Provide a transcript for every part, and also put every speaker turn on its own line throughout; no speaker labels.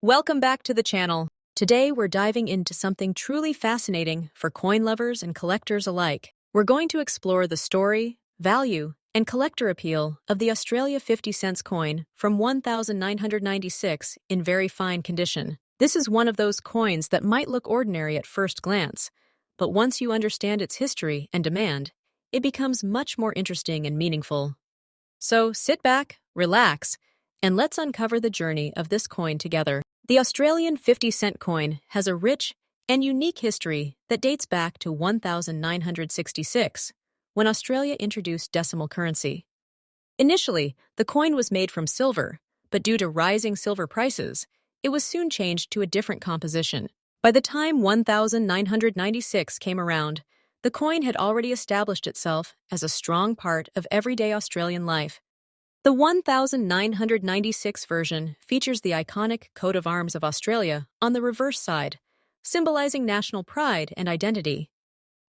Welcome back to the channel. Today we're diving into something truly fascinating for coin lovers and collectors alike. We're going to explore the story, value, and collector appeal of the Australia 50 cents coin from 1996 in very fine condition. This is one of those coins that might look ordinary at first glance, but once you understand its history and demand, it becomes much more interesting and meaningful. So sit back, relax, and let's uncover the journey of this coin together. The Australian 50 cent coin has a rich and unique history that dates back to 1966, when Australia introduced decimal currency. Initially, the coin was made from silver, but due to rising silver prices, it was soon changed to a different composition. By the time 1996 came around, the coin had already established itself as a strong part of everyday Australian life. The 1996 version features the iconic coat of arms of Australia on the reverse side, symbolizing national pride and identity.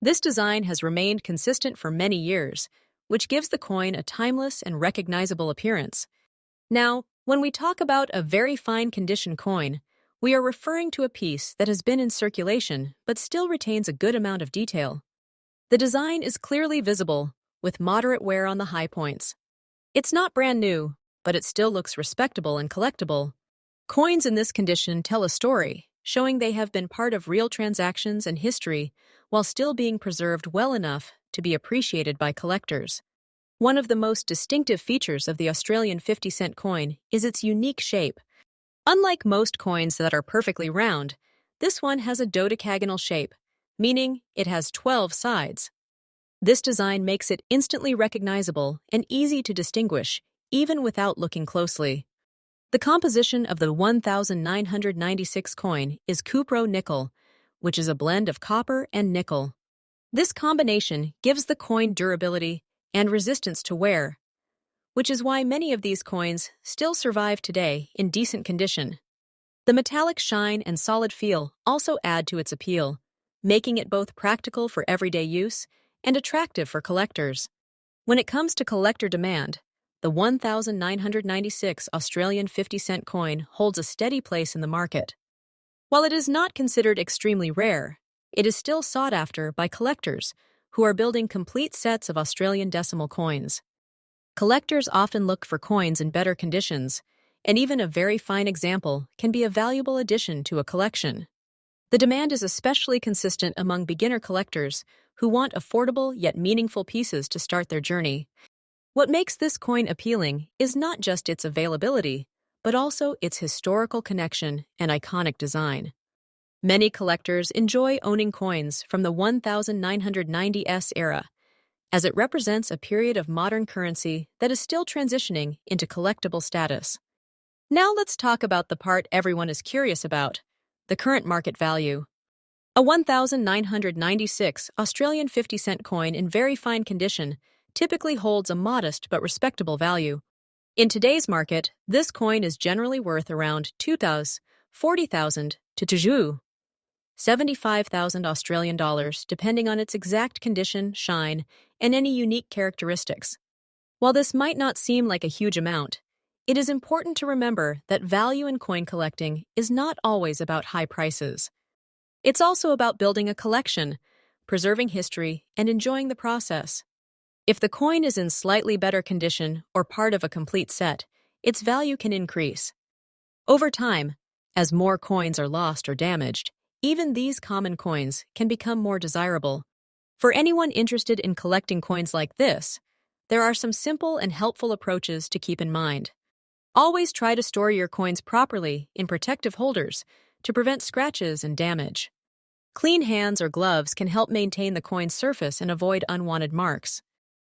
This design has remained consistent for many years, which gives the coin a timeless and recognizable appearance. Now, when we talk about a very fine condition coin, we are referring to a piece that has been in circulation but still retains a good amount of detail. The design is clearly visible, with moderate wear on the high points. It's not brand new, but it still looks respectable and collectible. Coins in this condition tell a story, showing they have been part of real transactions and history while still being preserved well enough to be appreciated by collectors. One of the most distinctive features of the Australian 50 cent coin is its unique shape. Unlike most coins that are perfectly round, this one has a dodecagonal shape, meaning it has 12 sides. This design makes it instantly recognizable and easy to distinguish, even without looking closely. The composition of the 1996 coin is cupro-nickel, which is a blend of copper and nickel. This combination gives the coin durability and resistance to wear, which is why many of these coins still survive today in decent condition. The metallic shine and solid feel also add to its appeal, making it both practical for everyday use and attractive for collectors. When it comes to collector demand, the 1996 Australian 50 cent coin holds a steady place in the market. While it is not considered extremely rare, it is still sought after by collectors who are building complete sets of Australian decimal coins. Collectors often look for coins in better conditions, and even a very fine example can be a valuable addition to a collection. The demand is especially consistent among beginner collectors who want affordable yet meaningful pieces to start their journey. What makes this coin appealing is not just its availability, but also its historical connection and iconic design. Many collectors enjoy owning coins from the 1990s era, as it represents a period of modern currency that is still transitioning into collectible status. Now let's talk about the part everyone is curious about: the current market value. A 1996 Australian 50 cent coin in very fine condition typically holds a modest but respectable value. In today's market, this coin is generally worth around $2,000, $40,000 to $75,000 Australian dollars, depending on its exact condition, shine, and any unique characteristics. While this might not seem like a huge amount, it is important to remember that value in coin collecting is not always about high prices. It's also about building a collection, preserving history, and enjoying the process. If the coin is in slightly better condition or part of a complete set, its value can increase. Over time, as more coins are lost or damaged, even these common coins can become more desirable. For anyone interested in collecting coins like this, there are some simple and helpful approaches to keep in mind. Always try to store your coins properly in protective holders to prevent scratches and damage. Clean hands or gloves can help maintain the coin's surface and avoid unwanted marks.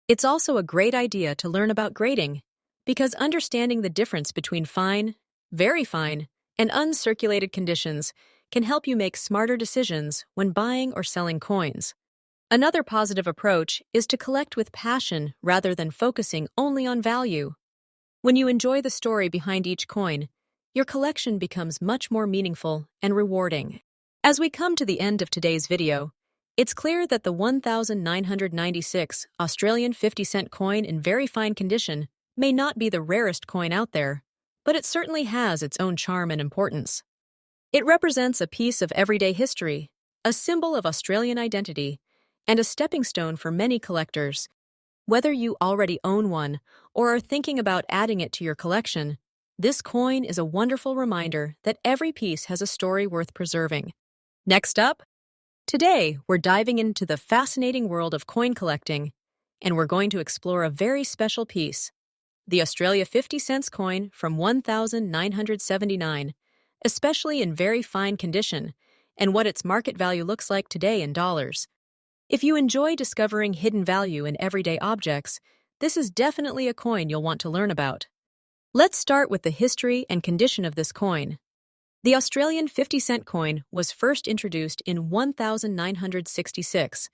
It's also a great idea to learn about grading, because understanding the difference between fine, very fine, and uncirculated conditions can help you make smarter decisions when buying or selling coins. Another positive approach is to collect with passion rather than focusing only on value. When you enjoy the story behind each coin, your collection becomes much more meaningful and rewarding. As we come to the end of today's video, it's clear that the 1996 Australian 50 cent coin in very fine condition may not be the rarest coin out there, but it certainly has its own charm and importance. It represents a piece of everyday history, a symbol of Australian identity, and a stepping stone for many collectors. Whether you already own one or are thinking about adding it to your collection, this coin is a wonderful reminder that every piece has a story worth preserving. Next up, today we're diving into the fascinating world of coin collecting, and we're going to explore a very special piece, the Australia 50 cents coin from 1979, especially in very fine condition, and what its market value looks like today in dollars. If you enjoy discovering hidden value in everyday objects, this is definitely a coin you'll want to learn about. Let's start with the history and condition of this coin. The Australian 50-cent coin was first introduced in 1966,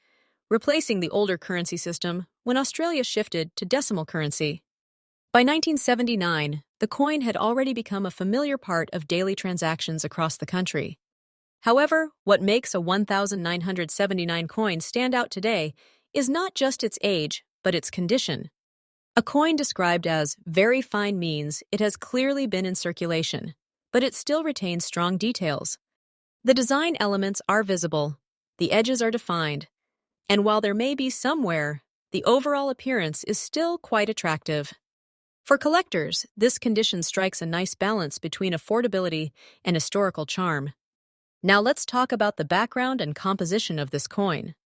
replacing the older currency system when Australia shifted to decimal currency. By 1979, the coin had already become a familiar part of daily transactions across the country. However, what makes a 1979 coin stand out today is not just its age, but its condition. A coin described as very fine means it has clearly been in circulation, but it still retains strong details. The design elements are visible, the edges are defined, and while there may be some wear, the overall appearance is still quite attractive. For collectors, this condition strikes a nice balance between affordability and historical charm. Now let's talk about the background and composition of this coin.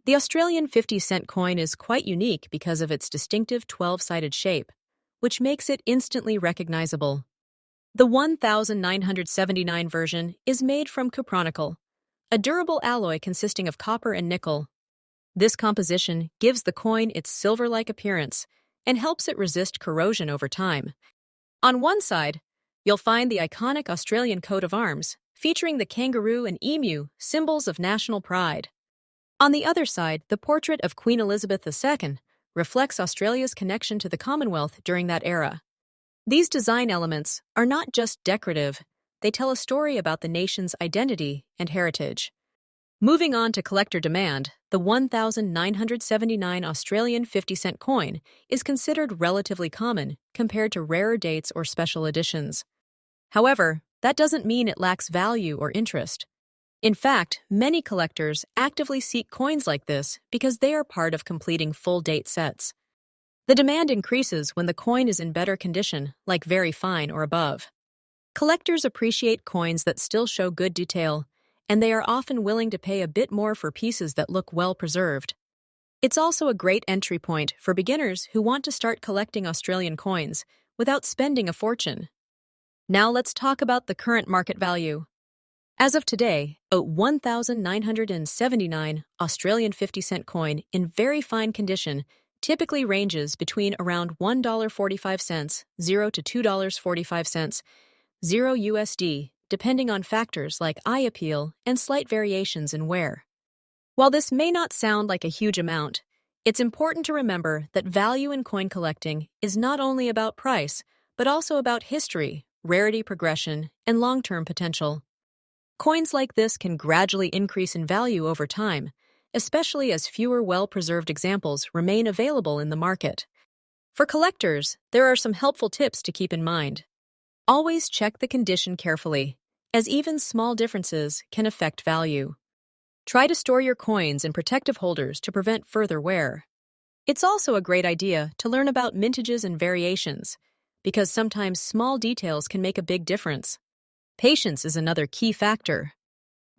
The Australian 50-cent coin is quite unique because of its distinctive 12-sided shape, which makes it instantly recognizable. The 1979 version is made from cupronickel, a durable alloy consisting of copper and nickel. This composition gives the coin its silver-like appearance and helps it resist corrosion over time. On one side, you'll find the iconic Australian coat of arms, featuring the kangaroo and emu, symbols of national pride. On the other side, the portrait of Queen Elizabeth II reflects Australia's connection to the Commonwealth during that era. These design elements are not just decorative, they tell a story about the nation's identity and heritage. Moving on to collector demand, the 1979 Australian 50-cent coin is considered relatively common compared to rarer dates or special editions. However, that doesn't mean it lacks value or interest. In fact, many collectors actively seek coins like this because they are part of completing full date sets. The demand increases when the coin is in better condition, like very fine or above. Collectors appreciate coins that still show good detail, and they are often willing to pay a bit more for pieces that look well preserved. It's also a great entry point for beginners who want to start collecting Australian coins without spending a fortune. Now let's talk about the current market value. As of today, a 1979 Australian 50-cent coin in very fine condition typically ranges between around $1.45, $0 to $2.45, $0 depending on factors like eye appeal and slight variations in wear. While this may not sound like a huge amount, it's important to remember that value in coin collecting is not only about price, but also about history, rarity progression, and long-term potential. Coins like this can gradually increase in value over time, especially as fewer well-preserved examples remain available in the market. For collectors, there are some helpful tips to keep in mind. Always check the condition carefully, as even small differences can affect value. Try to store your coins in protective holders to prevent further wear. It's also a great idea to learn about mintages and variations, because sometimes small details can make a big difference. Patience is another key factor.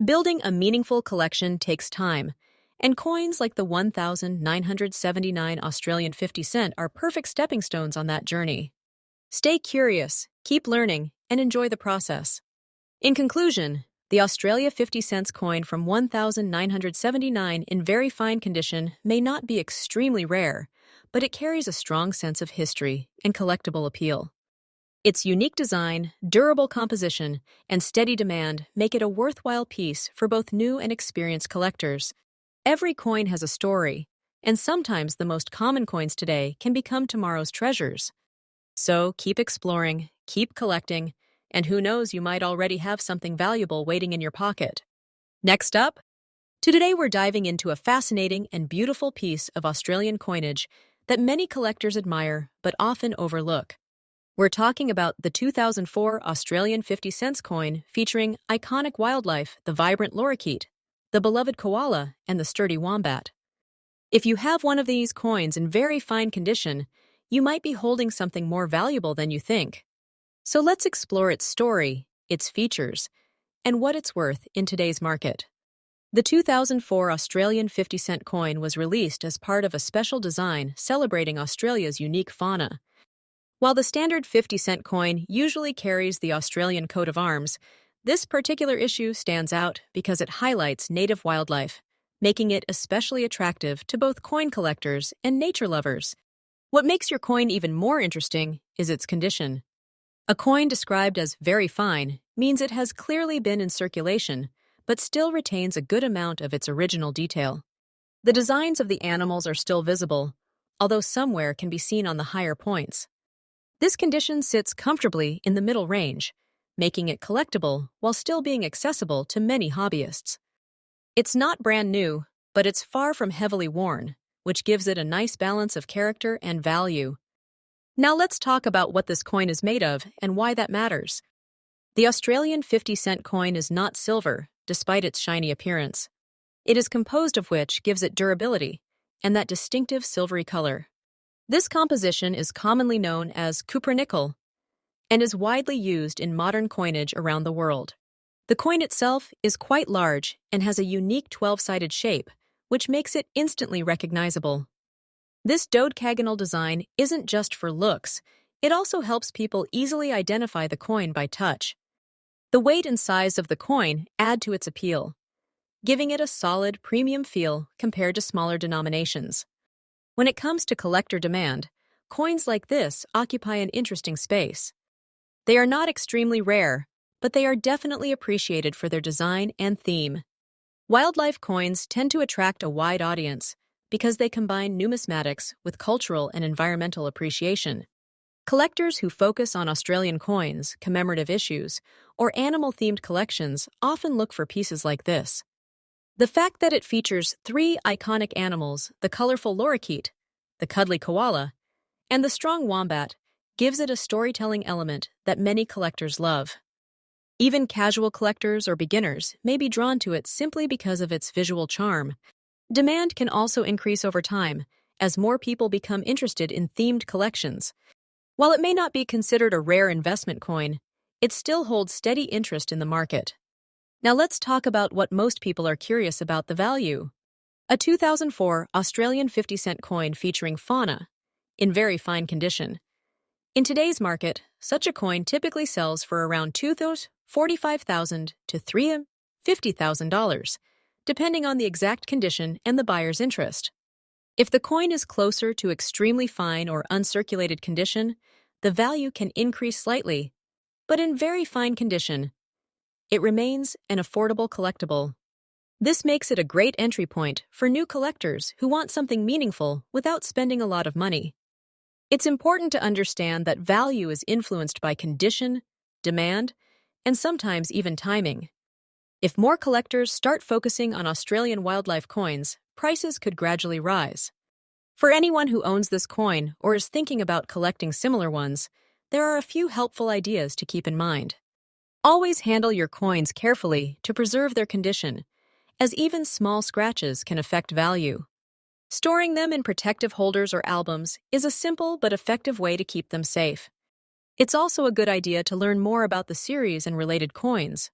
Building a meaningful collection takes time, and coins like the 1979 Australian 50 cent are perfect stepping stones on that journey. Stay curious, keep learning, and enjoy the process. In conclusion, the Australia 50 cents coin from 1979 in very fine condition may not be extremely rare, but it carries a strong sense of history and collectible appeal. Its unique design, durable composition, and steady demand make it a worthwhile piece for both new and experienced collectors. Every coin has a story, and sometimes the most common coins today can become tomorrow's treasures. So keep exploring, keep collecting, and who knows, you might already have something valuable waiting in your pocket. Next up, today we're diving into a fascinating and beautiful piece of Australian coinage that many collectors admire but often overlook. We're talking about the 2004 Australian 50 cents coin featuring iconic wildlife, the vibrant lorikeet, the beloved koala, and the sturdy wombat. If you have one of these coins in very fine condition, you might be holding something more valuable than you think. So let's explore its story, its features, and what it's worth in today's market. The 2004 Australian 50 cent coin was released as part of a special design celebrating Australia's unique fauna. While the standard 50 cent coin usually carries the Australian coat of arms, this particular issue stands out because it highlights native wildlife, making it especially attractive to both coin collectors and nature lovers. What makes your coin even more interesting is its condition. A coin described as very fine means it has clearly been in circulation, but still retains a good amount of its original detail. The designs of the animals are still visible, although some wear can be seen on the higher points. This condition sits comfortably in the middle range, making it collectible while still being accessible to many hobbyists. It's not brand new, but it's far from heavily worn, which gives it a nice balance of character and value. Now let's talk about what this coin is made of and why that matters. The Australian 50 cent coin is not silver, despite its shiny appearance. It is composed of which gives it durability and that distinctive silvery color. This composition is commonly known as cupronickel and is widely used in modern coinage around the world. The coin itself is quite large and has a unique 12-sided shape, which makes it instantly recognizable. This dodecagonal design isn't just for looks, it also helps people easily identify the coin by touch. The weight and size of the coin add to its appeal, giving it a solid, premium feel compared to smaller denominations. When it comes to collector demand, coins like this occupy an interesting space. They are not extremely rare, but they are definitely appreciated for their design and theme. Wildlife coins tend to attract a wide audience because they combine numismatics with cultural and environmental appreciation. Collectors who focus on Australian coins, commemorative issues, or animal-themed collections often look for pieces like this. The fact that it features 3 iconic animals, the colorful lorikeet, the cuddly koala, and the strong wombat, gives it a storytelling element that many collectors love. Even casual collectors or beginners may be drawn to it simply because of its visual charm. Demand can also increase over time as more people become interested in themed collections. While it may not be considered a rare investment coin, it still holds steady interest in the market. Now let's talk about what most people are curious about: the value. A 2004 Australian 50 cent coin featuring fauna, in very fine condition. In today's market, such a coin typically sells for around $245,000 to $350,000, depending on the exact condition and the buyer's interest. If the coin is closer to extremely fine or uncirculated condition, the value can increase slightly, but in very fine condition, it remains an affordable collectible. This makes it a great entry point for new collectors who want something meaningful without spending a lot of money. It's important to understand that value is influenced by condition, demand, and sometimes even timing. If more collectors start focusing on Australian wildlife coins, prices could gradually rise. For anyone who owns this coin or is thinking about collecting similar ones, there are a few helpful ideas to keep in mind. Always handle your coins carefully to preserve their condition, as even small scratches can affect value. Storing them in protective holders or albums is a simple but effective way to keep them safe. It's also a good idea to learn more about the series and related coins.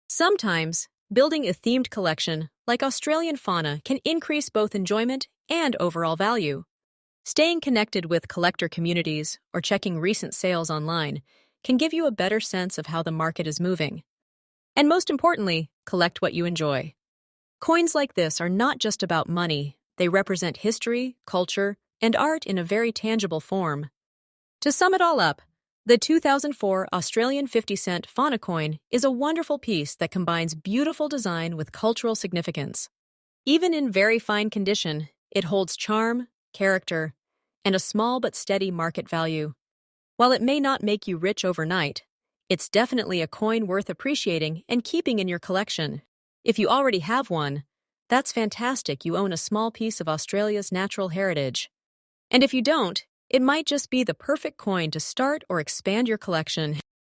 Sometimes, building a themed collection like Australian fauna can increase both enjoyment and overall value. Staying connected with collector communities or checking recent sales online can give you a better sense of how the market is moving. And most importantly, collect what you enjoy. Coins like this are not just about money, they represent history, culture, and art in a very tangible form. To sum it all up, the 2004 Australian 50 cent fauna coin is a wonderful piece that combines beautiful design with cultural significance. Even in very fine condition, it holds charm, character, and a small but steady market value. While it may not make you rich overnight, it's definitely a coin worth appreciating and keeping in your collection. If you already have one, that's fantastic. You own a small piece of Australia's natural heritage. And if you don't, It might just be the perfect coin to start or expand your collection.